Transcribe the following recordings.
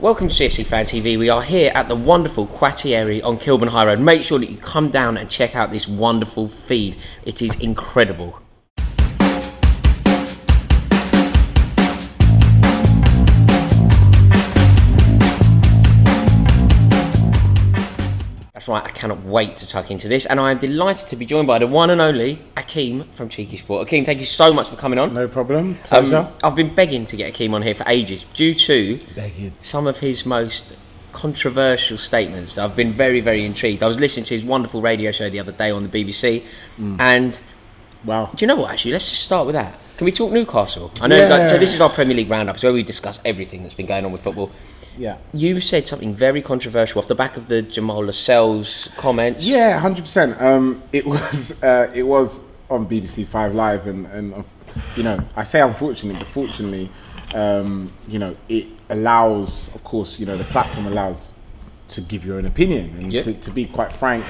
Welcome to CFC Fan TV. We are here at the wonderful Quartieri on Kilburn High Road. Make sure that you come down and check out this wonderful feed. It is incredible. That's right, I cannot wait to tuck into this, and I am delighted to be joined by the one and only Akeem from Cheekysport. Akeem, thank you so much for coming on. No problem. Pleasure. I've been begging to get Akeem on here for ages due to some of his most controversial statements. I've been very, very intrigued. I was listening to his wonderful radio show the other day on the BBC, and wow. Do you know what, actually? Let's just start with that. Can we talk Newcastle? I know. So this is our Premier League roundup. It's where we discuss everything that's been going on with football. Yeah. You said something very controversial off the back of the Jamal Lascelles comments. Yeah, 100%. It was on BBC 5 Live, and you know, I say unfortunately, but fortunately, you know, it allows, of course, you know, the platform allows to give your own opinion, and to be quite frank,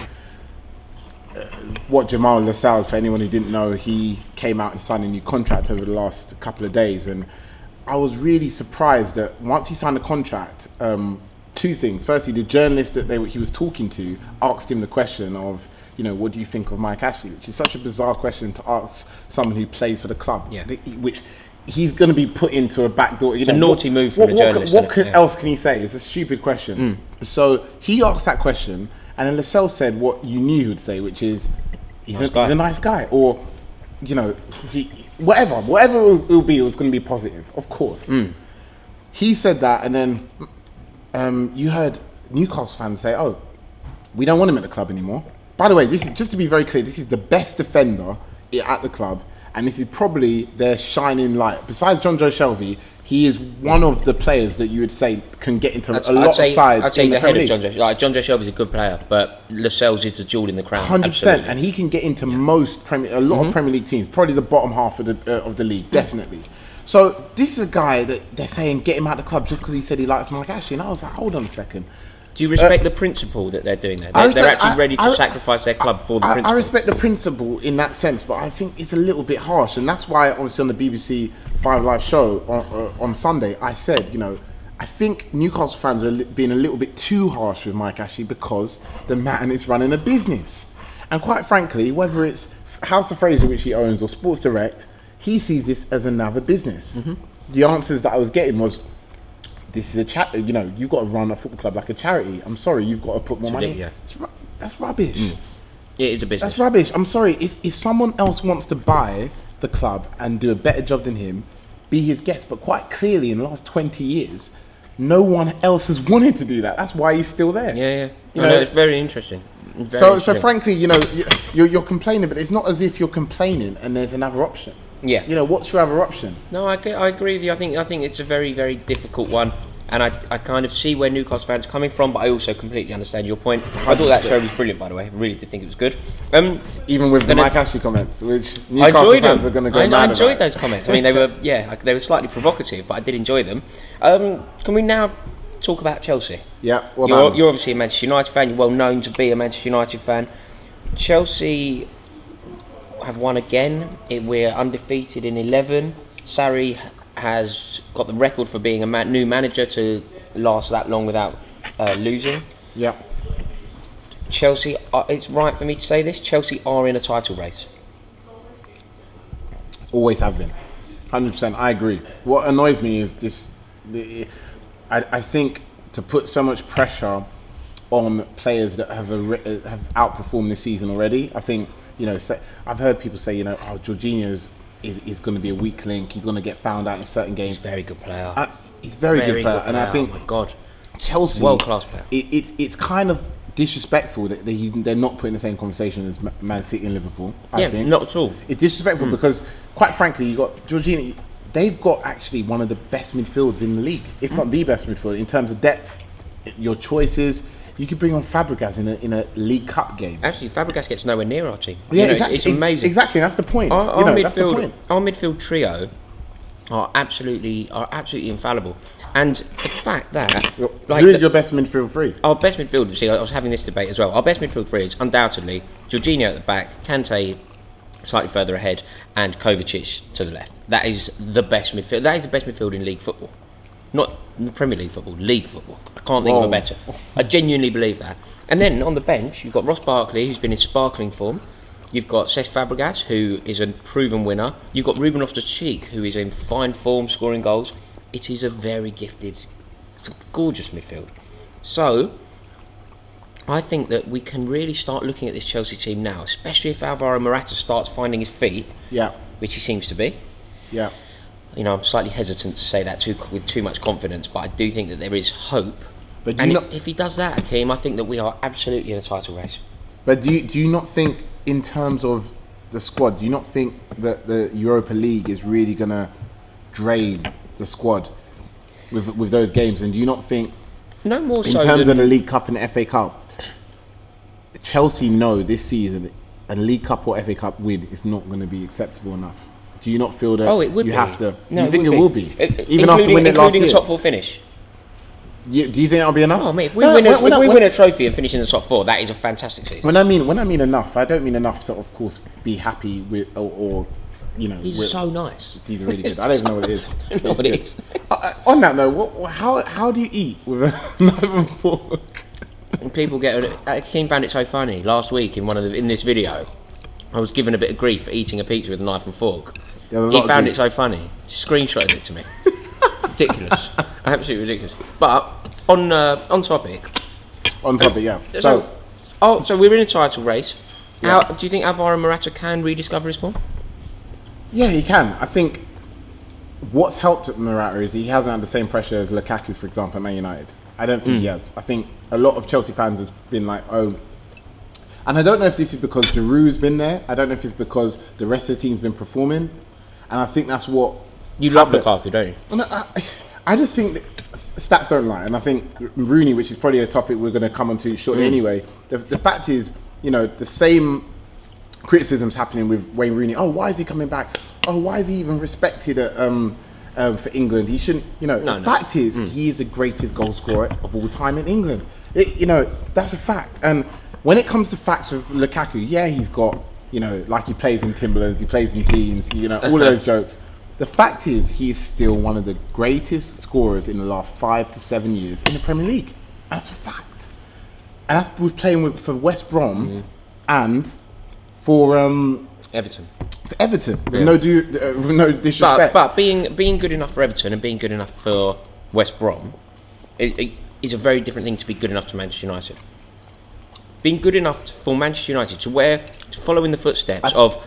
what Jamal Lascelles, for anyone who didn't know, he came out and signed a new contract over the last couple of days, and I was really surprised that once he signed the contract, two things. Firstly, the journalist that he was talking to asked him the question of, you know, what do you think of Mike Ashley? Which is such a bizarre question to ask someone who plays for the club. Yeah. Which he's going to be put into a back door. It's a naughty move from the journalist. What else can he say? It's a stupid question. So he asked that question, and then Lascelles said what you knew he would say, which is, he's a nice guy. Or, you know, whatever it will be, it was going to be positive, of course. He said that, and then you heard Newcastle fans say, "Oh, we don't want him at the club anymore." By the way, this is, just to be very clear, this is the best defender at the club, and this is probably their shining light. Besides John Joe Shelvey, he is one of the players that you would say can get into a lot of sides. I'd say he's ahead of John Joe. Like, John Joe Shelvey's a good player, but Lascelles is the jewel in the crown. 100%, and he can get into a lot of Premier League teams, probably the bottom half of the league, definitely. So this is a guy that they're saying get him out of the club just because he said he likes Mike Ashley, and I was like, hold on a second. Do you respect the principle that they're doing there? They're actually ready to sacrifice their club for the principle. I respect the principle in that sense, but I think it's a little bit harsh, and that's why, obviously, on the BBC 5 Live show on Sunday, I said, you know, I think Newcastle fans are being a little bit too harsh with Mike Ashley because the man is running a business, and quite frankly, whether it's House of Fraser, which he owns, or Sports Direct, he sees this as another business. The answers that I was getting was, this is a chat. You know, you've got to run a football club like a charity. I'm sorry, you've got to put more money. Yeah. That's rubbish. It is a business. That's rubbish. I'm sorry. If someone else wants to buy the club and do a better job than him, be his guest. But quite clearly, in the last 20 years, no one else has wanted to do that. That's why he's still there. Yeah. You know, it's very interesting. So frankly, you know, you're complaining, but it's not as if you're complaining and there's another option. Yeah. You know, what's your other option? No, I agree with you. I think it's a very, very difficult one. And I kind of see where Newcastle fans are coming from, but I also completely understand your point. I thought that show was brilliant, by the way. I really did think it was good. Even with the Mike Ashley comments, which Newcastle fans are going to go mad about. I enjoyed those comments. I mean, they were slightly provocative, but I did enjoy them. Can we now talk about Chelsea? Yeah. You're obviously a Manchester United fan. You're well known to be a Manchester United fan. Chelsea have won again. We're undefeated in 11. Sarri has got the record for being a new manager to last that long without losing. Yeah. Chelsea, it's right for me to say this, Chelsea are in a title race. Always have been. 100%, I agree. What annoys me is this, I think to put so much pressure on players that have outperformed this season already. I think, you know, I've heard people say, you know, Jorginho's is going to be a weak link. He's going to get found out in certain games. He's a very good player. He's very good player, and I think, oh my God, Chelsea, world class player. It's kind of disrespectful that they're not put in the same conversation as Man City and Liverpool. I think not at all. It's disrespectful because, quite frankly, you got Jorginho. They've got actually one of the best midfielders in the league, if not the best midfielder in terms of depth. Your choices. You could bring on Fabregas in a League Cup game. Actually, Fabregas gets nowhere near our team. Yeah, you know, exactly. It's amazing. Exactly, that's the point. Our midfield trio are absolutely infallible. And the fact that who is your best midfield three? Our best midfield. See, I was having this debate as well. Our best midfield three is undoubtedly Jorginho at the back, Kante slightly further ahead, and Kovacic to the left. That is the best midfield. That is the best midfield in league football. Not in the Premier League football, league football. I can't think of a better. I genuinely believe that. And then on the bench, you've got Ross Barkley, who's been in sparkling form. You've got Cesc Fabregas, who is a proven winner. You've got Ruben Loftus-Cheek, who is in fine form, scoring goals. It is a very gifted, it's a gorgeous midfield. So, I think that we can really start looking at this Chelsea team now, especially if Alvaro Morata starts finding his feet, which he seems to be. Yeah. You know, I'm slightly hesitant to say that with too much confidence, but I do think that there is hope. But if he does that, Akeem, I think that we are absolutely in a title race. But do you not think, in terms of the squad, do you not think that the Europa League is really going to drain the squad with those games? And do you not think, no more in so terms than of the League Cup and the FA Cup, Chelsea know this season a League Cup or FA Cup win is not going to be acceptable enough? Do you not feel that have to? No, you think it will be? Even after winning last year? Including a top 4 finish? Do you think that'll be enough? Oh, mate, if we win a trophy and finish in the top 4, that is a fantastic season. When I mean enough, I don't mean enough to, of course, be happy with or you know. These are so nice. These are really good. I don't even know what it is. I don't know what it is. On that note, how do you eat with a knife and fork? And people Akeem found it so funny last week in this video. I was given a bit of grief for eating a pizza with a knife and fork. He found it so funny. Screenshotted it to me. Ridiculous. Absolutely ridiculous. But on topic. On topic, yeah. So we're in a title race. Yeah. Do you think Alvaro Morata can rediscover his form? Yeah, he can. I think what's helped Morata is he hasn't had the same pressure as Lukaku, for example, at Man United. I don't think he has. I think a lot of Chelsea fans has been like, oh. And I don't know if this is because Giroud's been there. I don't know if it's because the rest of the team's been performing. And I think that's what... You love Lukaku, don't you? No, I just think that stats don't lie. And I think Rooney, which is probably a topic we're going to come on to shortly anyway, the fact is, you know, the same criticisms happening with Wayne Rooney. Oh, why is he coming back? Oh, why is he even respected for England? He shouldn't, you know. The fact is, he is the greatest goal scorer of all time in England. You know, that's a fact. And when it comes to facts with Lukaku, yeah, he's got, you know, like he plays in Timberlands, he plays in jeans, you know, all of those jokes. The fact is, he is still one of the greatest scorers in the last 5 to 7 years in the Premier League. That's a fact. And that's with playing for West Brom and for Everton. For Everton, with no disrespect. But being good enough for Everton and being good enough for West Brom is a very different thing to be good enough to Manchester United. Being good enough for Manchester United to follow in the footsteps of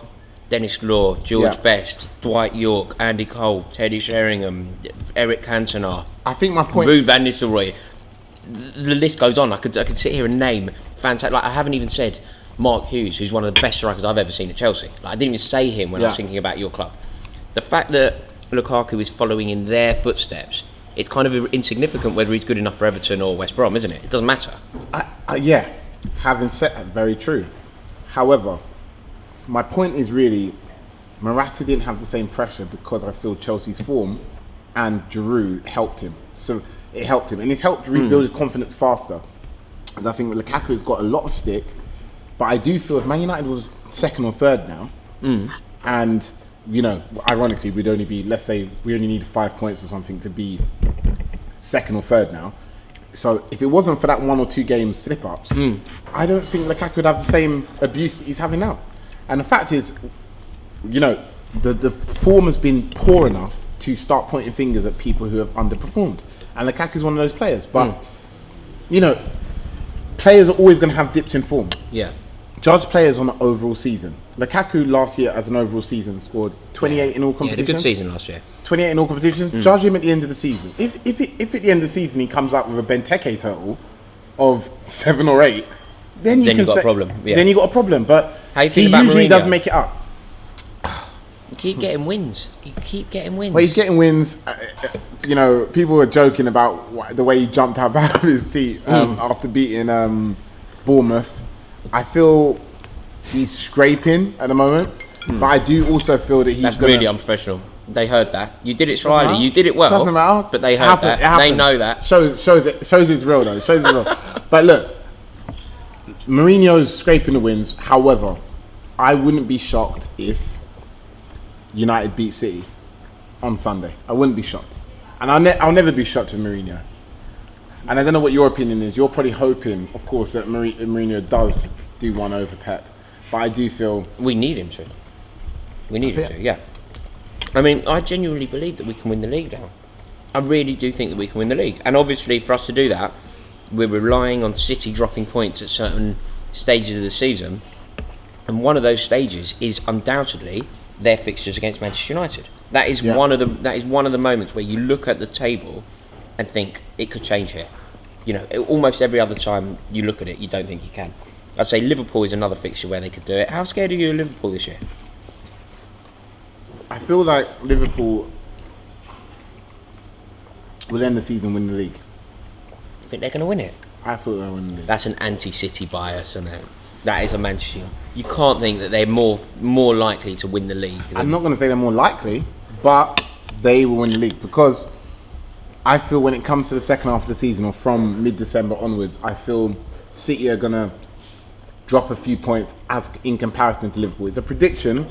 Dennis Law, George Best, Dwight York, Andy Cole, Teddy Sheringham, Eric Cantona. I think my point... Ruud van Nistelrooy. The list goes on. I could sit here and name fantastic. Like, I haven't even said Mark Hughes, who's one of the best strikers I've ever seen at Chelsea. Like, I didn't even say him when I was thinking about your club. The fact that Lukaku is following in their footsteps, it's kind of insignificant whether he's good enough for Everton or West Brom, isn't it? It doesn't matter. Yeah, having said that, very true. However, my point is really, Morata didn't have the same pressure because I feel Chelsea's form and Giroud helped him. So it helped him, and it's helped rebuild his confidence faster. And I think Lukaku's got a lot of stick, but I do feel if Man United was second or third now, and you know, ironically, we'd only be, let's say, we only need 5 points or something to be second or third now. So if it wasn't for that 1 or 2 game slip-ups, I don't think Lukaku would have the same abuse that he's having now. And the fact is, you know, the form has been poor enough to start pointing fingers at people who have underperformed. And Lukaku's one of those players. But, you know, players are always going to have dips in form. Yeah. Judge players on the overall season. Lukaku last year as an overall season scored 28 in all competitions. He had a good season last year. 28 in all competitions. Judge him at the end of the season. If at the end of the season he comes out with a Benteke total of 7 or 8, then you've got a problem. Yeah. Then you got a problem. But he usually does make it up. You keep getting wins. Well, he's getting wins. You know, people were joking about the way he jumped out of his seat after beating Bournemouth. I feel he's scraping at the moment, but I do also feel that he's really unprofessional. They heard that. You did it slyly. You did it well. Doesn't matter. But they heard that. They know that. Shows it's real though. Shows it's real. But look, Mourinho's scraping the wins. However, I wouldn't be shocked if United beat City on Sunday. I wouldn't be shocked. And I'll never be shocked with Mourinho. And I don't know what your opinion is. You're probably hoping, of course, that Mourinho does do one over Pep. But I do feel... We need him to. We need him to, yeah. I mean, I genuinely believe that we can win the league now. I really do think that we can win the league. And obviously, for us to do that, we're relying on City dropping points at certain stages of the season. And one of those stages is undoubtedly their fixtures against Manchester United. That is one of the moments where you look at the table and think it could change here. You know, almost every other time you look at it, you don't think you can. I'd say Liverpool is another fixture where they could do it. How scared are you of Liverpool this year? I feel like Liverpool will end the season win the league. You think they're going to win it? I feel they'll win the league. That's an anti-City bias, isn't it? That is a Manchester United. You can't think that they're more likely to win the league. I'm not going to say they're more likely, but they will win the league because I feel when it comes to the second half of the season or from mid-December onwards, I feel City are going to drop a few points as in comparison to Liverpool. It's a prediction.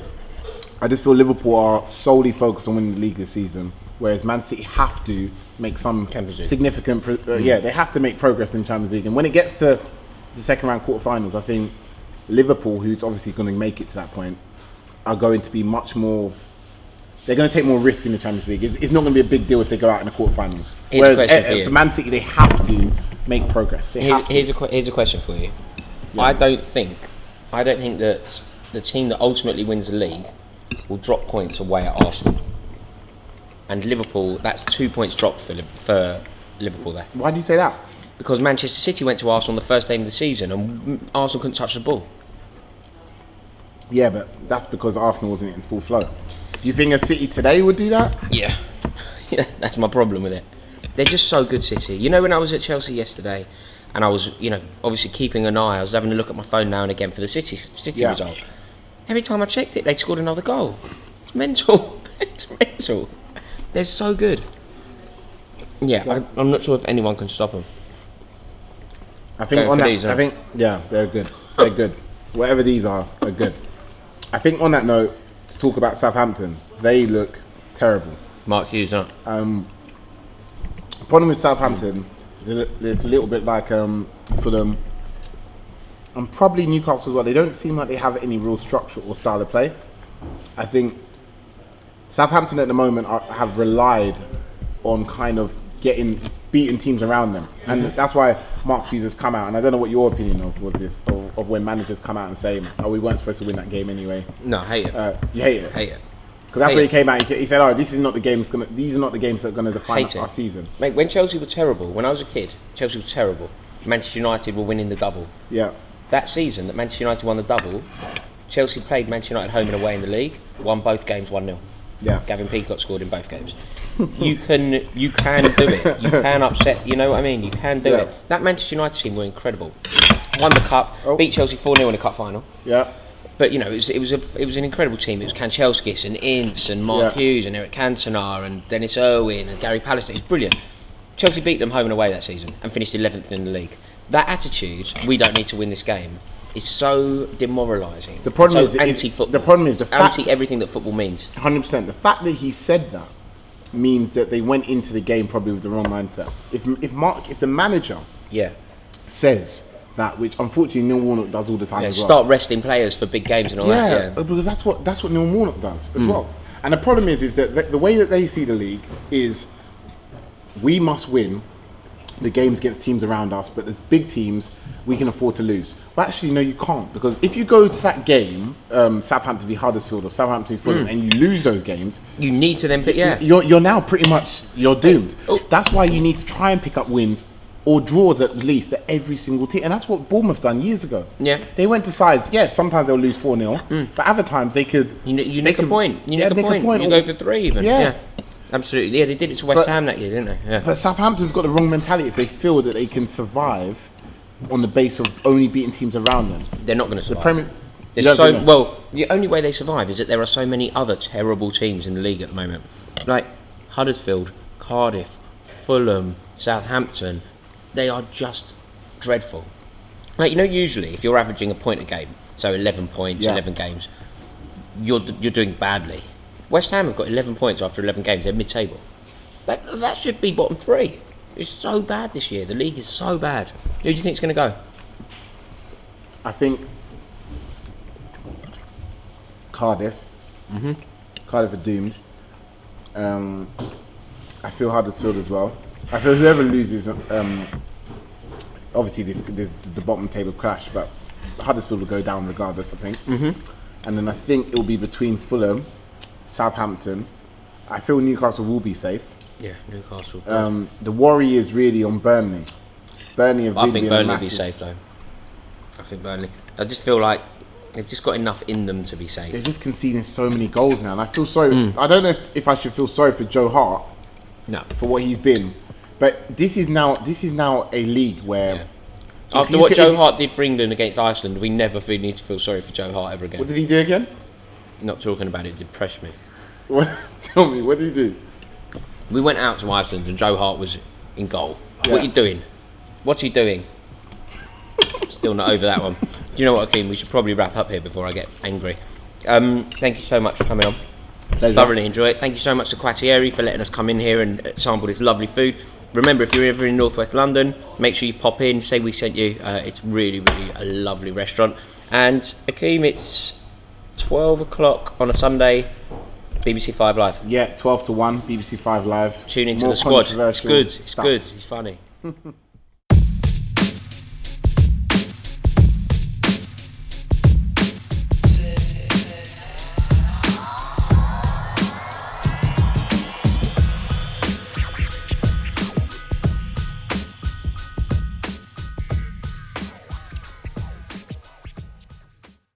I just feel Liverpool are solely focused on winning the league this season, whereas Man City have to make some significant... they have to make progress in the Champions League. And when it gets to the second round quarterfinals, I think Liverpool, who's obviously going to make it to that point, are going to be much more... They're going to take more risk in the Champions League. It's not going to be a big deal if they go out in the quarterfinals. Whereas for Man City, they have to make progress. Here's a question for you. Yeah. I don't think that the team that ultimately wins the league will drop points away at Arsenal. And Liverpool, that's 2 points dropped for Liverpool there. Why do you say that? Because Manchester City went to Arsenal the first game of the season and Arsenal couldn't touch the ball. Yeah, but that's because Arsenal wasn't in full flow. Do you think a City today would do that? Yeah. Yeah, that's my problem with it. They're just so good, City. You know, when I was at Chelsea yesterday and I was, obviously keeping an eye, I was having a look at my phone now and again for the City result. Every time I checked it, they scored another goal. It's mental. It's mental. They're so good. Yeah, I'm not sure if anyone can stop them. I think they're good. They're good. Whatever these are good. I think on that note, to talk about Southampton, they look terrible. Mark Hughes, huh? The problem with Southampton is it's a little bit like Fulham and probably Newcastle as well. They don't seem like they have any real structure or style of play. I think Southampton at the moment have relied on kind of beating teams around them, and that's why Mark Hughes has come out. And I don't know what your opinion of when managers come out and say, "Oh, we weren't supposed to win that game anyway." No, I hate it. You hate it. Hate it. Because that's where he came out. He said, "Oh, these are not the games that are going to define our season." Mate, when Chelsea were terrible, when I was a kid, Chelsea was terrible. Manchester United were winning the double. Yeah. That season that Manchester United won the double, Chelsea played Manchester United home and away in the league, won both games 1-0. Yeah. Gavin Peacock scored in both games. You can do it. You can upset. You know what I mean? You can do it. That Manchester United team were incredible. Won the cup, beat Chelsea 4-0 in the cup final. Yeah. But it was an incredible team. It was Kanchelskis and Ince and Mark Hughes and Eric Cantona and Dennis Irwin and Gary Pallister. It's brilliant. Chelsea beat them home and away that season and finished 11th in the league. That attitude, we don't need to win this game, is so demoralising. The problem is anti-football. The problem is the fact, anti-everything that football means. 100%. The fact that he said that means that they went into the game probably with the wrong mindset. If the manager says that, which unfortunately Neil Warnock does all the time as well. Start resting players for big games and all that. Yeah, because that's what Neil Warnock does as well. And the problem is that the way that they see the league is we must win the games against teams around us, but the big teams we can afford to lose. But actually, no, you can't, because if you go to that game, Southampton v Huddersfield or Southampton v Fulham, and you lose those games, you need to then. You're now pretty much doomed. That's why you need to try and pick up wins or draws at least at every single team, and that's what Bournemouth done years ago. Yeah, they went to sides. Yeah, sometimes they'll lose 4-0, but other times they could. You nick a point. You nick a point. You go for 3 even. Yeah. Absolutely, yeah, they did it to West Ham that year, didn't they? Yeah. But Southampton's got the wrong mentality if they feel that they can survive on the base of only beating teams around them. They're not going to survive. The only way they survive is that there are so many other terrible teams in the league at the moment. Like Huddersfield, Cardiff, Fulham, Southampton. They are just dreadful. Like, usually if you're averaging a point a game, so 11 points, 11 games, you're doing badly. West Ham have got 11 points after 11 games. They're mid-table. That should be bottom 3. It's so bad this year. The league is so bad. Who do you think is going to go? I think Cardiff. Cardiff are doomed. I feel Huddersfield as well. I feel whoever loses, obviously the bottom table crash, but Huddersfield will go down regardless, I think. And then I think it will be between Fulham, Southampton. I feel Newcastle will be safe. Yeah, Newcastle. The worry is really on Burnley. Burnley have really I think been Burnley will be safe though. I think Burnley. I just feel like they've just got enough in them to be safe. They're just conceding so many goals now, and I feel sorry. I don't know if I should feel sorry for Joe Hart. No. For what he's been, but this is now a league where. Yeah. After what Joe Hart did for England against Iceland, we never need to feel sorry for Joe Hart ever again. What did he do again? Not talking about it depressed me. Tell me, what did he do? We went out to Iceland and Joe Hart was in goal. Yeah. What are you doing? What's he doing? Still not over that one. Do you know what, Akeem? We should probably wrap up here before I get angry. Thank you so much for coming on. Pleasure. Thoroughly enjoy it. Thank you so much to Quattieri for letting us come in here and sample this lovely food. Remember, if you're ever in northwest London, make sure you pop in, say we sent you. It's really, really a lovely restaurant. And Akeem, it's 12 o'clock on a Sunday, BBC 5 Live. Yeah, 12 to 1, BBC 5 Live. Tune into More the squad. It's controversial good. It's stuff. good. It's funny.